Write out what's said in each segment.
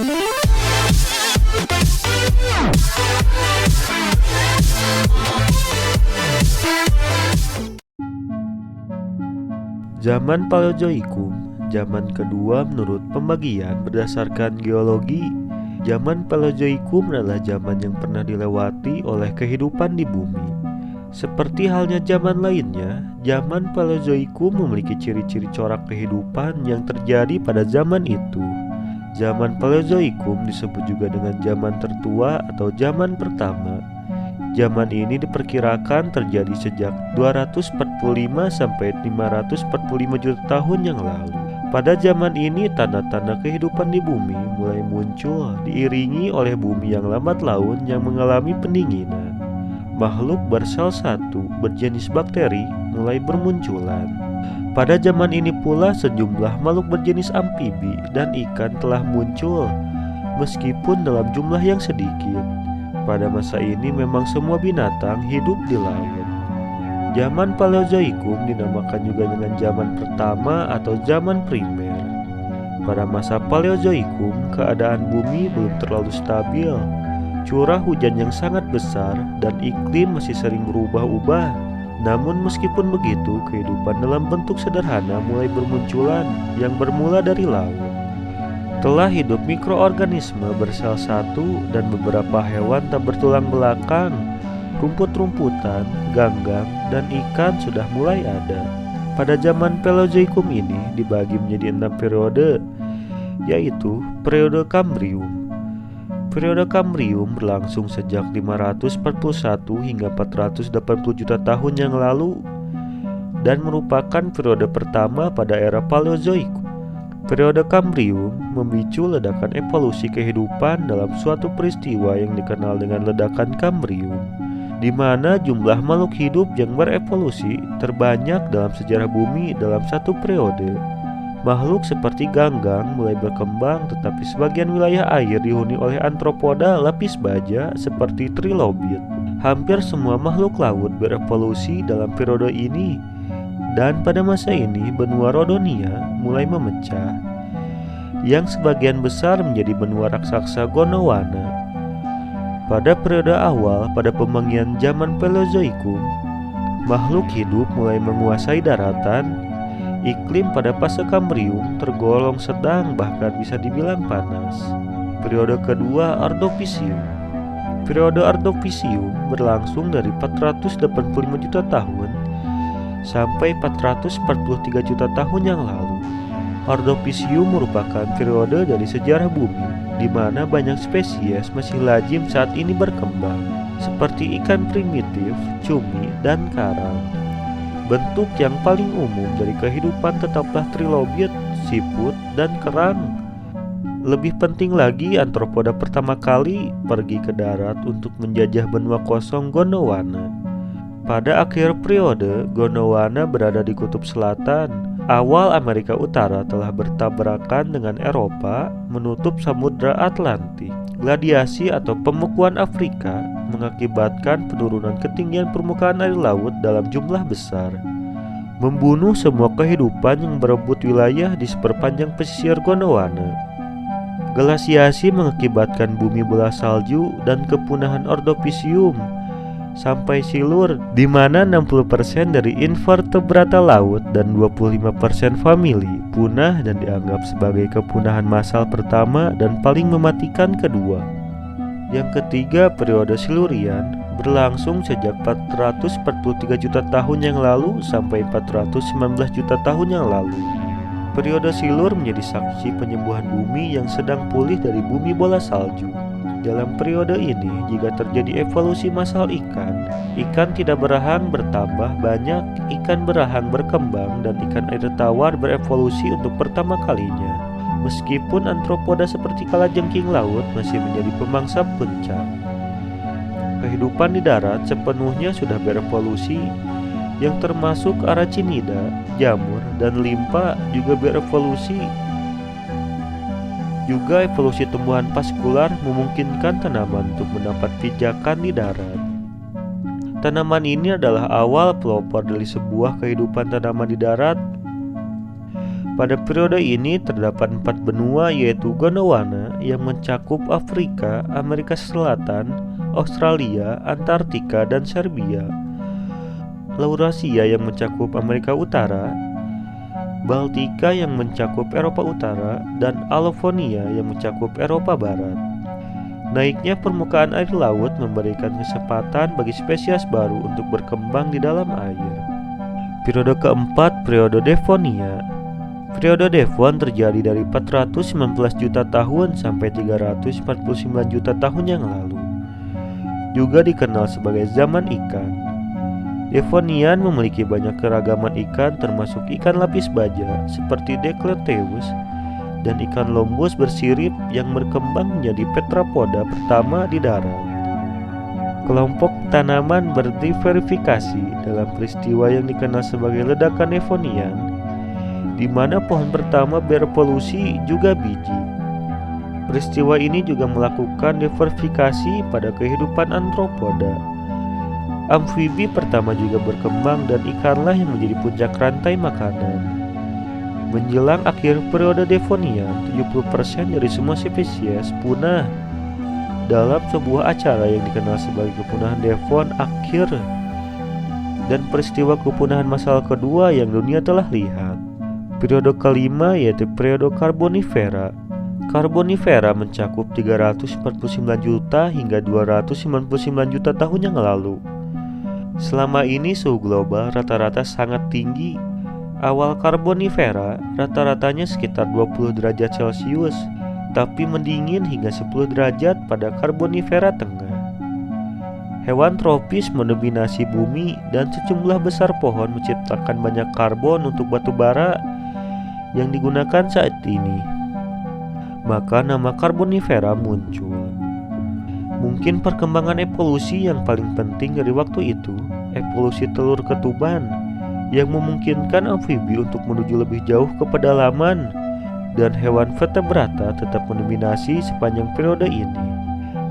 Zaman Paleozoikum, zaman kedua menurut pembagian berdasarkan geologi. Zaman Paleozoikum adalah zaman yang pernah dilewati oleh kehidupan di bumi. Seperti halnya zaman lainnya, zaman Paleozoikum memiliki ciri-ciri corak kehidupan yang terjadi pada zaman itu. Zaman Paleozoikum disebut juga dengan zaman tertua atau zaman pertama. Zaman ini diperkirakan terjadi sejak 245 sampai 545 juta tahun yang lalu. Pada zaman ini tanda-tanda kehidupan di bumi mulai muncul, diiringi oleh bumi yang lambat laun yang mengalami pendinginan. Makhluk bersel satu berjenis bakteri mulai bermunculan. Pada zaman ini pula sejumlah makhluk berjenis amfibi dan ikan telah muncul, meskipun dalam jumlah yang sedikit. Pada masa ini memang semua binatang hidup di laut. Zaman Paleozoikum dinamakan juga dengan zaman pertama atau zaman primer. Pada masa Paleozoikum, keadaan bumi belum terlalu stabil. Curah hujan yang sangat besar dan iklim masih sering berubah-ubah. Namun meskipun begitu, kehidupan dalam bentuk sederhana mulai bermunculan yang bermula dari laut. Telah hidup mikroorganisme bersel satu dan beberapa hewan tak bertulang belakang. Rumput-rumputan, ganggang, dan ikan sudah mulai ada. Pada zaman Paleozoikum ini dibagi menjadi 6 periode, yaitu periode Kambrium. Periode Kambrium berlangsung sejak 541 hingga 480 juta tahun yang lalu dan merupakan periode pertama pada era Paleozoikum. Periode Kambrium memicu ledakan evolusi kehidupan dalam suatu peristiwa yang dikenal dengan ledakan Kambrium, di mana jumlah makhluk hidup yang berevolusi terbanyak dalam sejarah bumi dalam satu periode. Makhluk seperti ganggang mulai berkembang, tetapi sebagian wilayah air dihuni oleh antropoda lapis baja seperti trilobit. Hampir semua makhluk laut berevolusi dalam periode ini. Dan pada masa ini benua Rodonia mulai memecah, yang sebagian besar menjadi benua raksasa Gondwana. Pada periode awal pada pembagian zaman Paleozoikum, makhluk hidup mulai menguasai daratan. Iklim pada fase Kambrium tergolong sedang, bahkan bisa dibilang panas. Periode kedua Ordovisium. Periode Ordovisium berlangsung dari 485 juta tahun sampai 443 juta tahun yang lalu. Ordovisium merupakan periode dari sejarah bumi di mana banyak spesies masih lazim saat ini berkembang, seperti ikan primitif, cumi, dan karang. Bentuk yang paling umum dari kehidupan tetaplah trilobit, siput, dan kerang. Lebih penting lagi, antropoda pertama kali pergi ke darat untuk menjajah benua kosong Gondwana. Pada akhir periode, Gondwana berada di kutub selatan. Awal Amerika Utara telah bertabrakan dengan Eropa, menutup Samudra Atlantik. Gladiasi atau pembekuan Afrika mengakibatkan penurunan ketinggian permukaan air laut dalam jumlah besar, membunuh semua kehidupan yang berebut wilayah di seperpanjang pesisir Gondwana. Glasiasi mengakibatkan bumi bola salju dan kepunahan Ordovisium sampai Silur, di mana 60% dari invertebrata laut dan 25% famili punah dan dianggap sebagai kepunahan massal pertama dan paling mematikan kedua. Yang ketiga, periode Silurian berlangsung sejak 443 juta tahun yang lalu sampai 419 juta tahun yang lalu. Periode Silur menjadi saksi penyembuhan bumi yang sedang pulih dari bumi bola salju. Dalam periode ini, jika terjadi evolusi massal ikan tidak berahang bertambah banyak, ikan berahang berkembang, dan ikan air tawar berevolusi untuk pertama kalinya. Meskipun antropoda seperti kalajengking laut masih menjadi pemangsa puncak, kehidupan di darat sepenuhnya sudah berevolusi, yang termasuk Arachnida, jamur, dan limpa juga berevolusi. Juga evolusi tumbuhan vaskular memungkinkan tanaman untuk mendapat pijakan di darat. Tanaman ini adalah awal pelopor dari sebuah kehidupan tanaman di darat. Pada periode ini terdapat 4 benua, yaitu Gondwana yang mencakup Afrika, Amerika Selatan, Australia, Antartika, dan Serbia, Laurasia yang mencakup Amerika Utara, Baltika yang mencakup Eropa Utara, dan Alofonia yang mencakup Eropa Barat. Naiknya permukaan air laut memberikan kesempatan bagi spesies baru untuk berkembang di dalam air. Periode keempat, periode Devonia. Periode Devon terjadi dari 419 juta tahun sampai 349 juta tahun yang lalu. Juga dikenal sebagai zaman ikan. Devonian memiliki banyak keragaman ikan, termasuk ikan lapis baja seperti Decleteus dan ikan lombos bersirip yang berkembang menjadi tetrapoda pertama di darat. Kelompok tanaman berdiverifikasi dalam peristiwa yang dikenal sebagai ledakan Devonian, di mana pohon pertama berevolusi juga biji. Peristiwa ini juga melakukan diversifikasi pada kehidupan antropoda. Amfibi pertama juga berkembang dan ikanlah yang menjadi puncak rantai makanan. Menjelang akhir periode Devonian, 70% dari semua spesies punah. Dalam sebuah acara yang dikenal sebagai kepunahan Devon akhir dan peristiwa kepunahan massal kedua yang dunia telah lihat. Periode kelima yaitu periode Karbonifera. Karbonifera mencakup 349 juta hingga 299 juta tahun yang lalu. Selama ini suhu global rata-rata sangat tinggi. Awal Karbonifera rata-ratanya sekitar 20 derajat Celcius, tapi mendingin hingga 10 derajat pada Karbonifera tengah. Hewan tropis mendominasi bumi dan sejumlah besar pohon menciptakan banyak karbon untuk batu bara yang digunakan saat ini. Maka nama Karbonifera muncul. Mungkin perkembangan evolusi yang paling penting dari waktu itu, evolusi telur ketuban, yang memungkinkan amfibi untuk menuju lebih jauh ke pedalaman, dan hewan vertebrata tetap mendominasi sepanjang periode ini.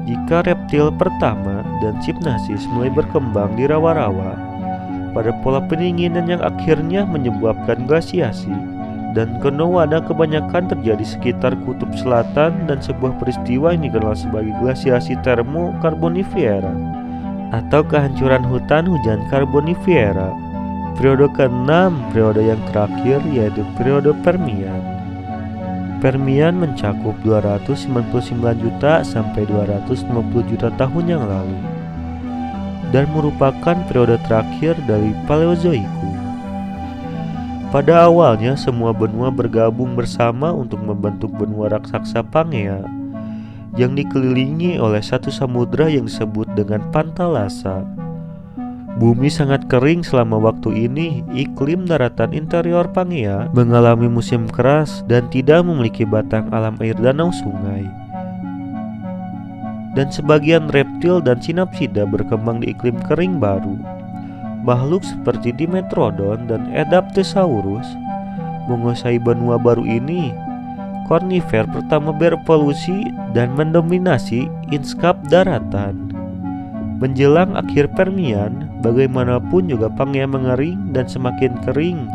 Jika reptil pertama dan Cypnasis mulai berkembang di rawa-rawa pada pola pendinginan yang akhirnya menyebabkan glasiasi, dan Gondwana kebanyakan terjadi sekitar kutub selatan dan sebuah peristiwa yang dikenal sebagai glasiasi termo-karbonifera atau kehancuran hutan hujan Karbonifera. Periode ke-6, periode yang terakhir yaitu periode Permian. Permian mencakup 299 juta sampai 250 juta tahun yang lalu dan merupakan periode terakhir dari Paleozoikum. Pada awalnya semua benua bergabung bersama untuk membentuk benua raksasa Pangea yang dikelilingi oleh satu samudra yang disebut dengan Pantalasa. Bumi sangat kering selama waktu ini. Iklim daratan interior Pangea mengalami musim keras dan tidak memiliki batang alam air danau sungai. Dan sebagian reptil dan sinapsida berkembang di iklim kering baru. Makhluk seperti Dimetrodon dan Edaptesaurus menguasai benua baru ini. Kornifer pertama berevolusi dan mendominasi lanskap daratan. Menjelang akhir Permian, bagaimanapun juga Pangea mengering dan semakin kering.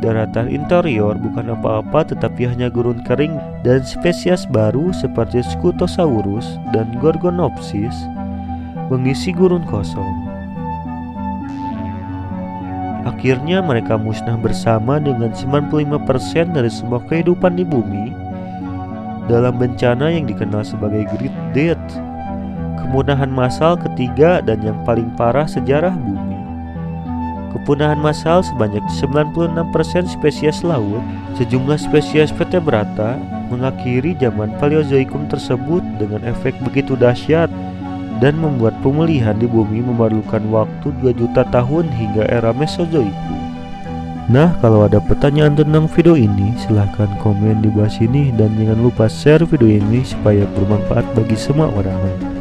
Daratan interior bukan apa-apa tetapi hanya gurun kering, dan spesies baru seperti Scutosaurus dan Gorgonopsis mengisi gurun kosong. Akhirnya mereka musnah bersama dengan 95% dari semua kehidupan di bumi dalam bencana yang dikenal sebagai Great Death, kepunahan massal ketiga dan yang paling parah sejarah bumi. Kepunahan massal sebanyak 96% spesies laut, sejumlah spesies vertebrata, mengakhiri zaman Paleozoikum tersebut dengan efek begitu dahsyat dan membuat pemulihan di bumi memerlukan waktu 2 juta tahun hingga era Mesozoikum. Nah, kalau ada pertanyaan tentang video ini, silahkan komen di bawah sini dan jangan lupa share video ini supaya bermanfaat bagi semua orang.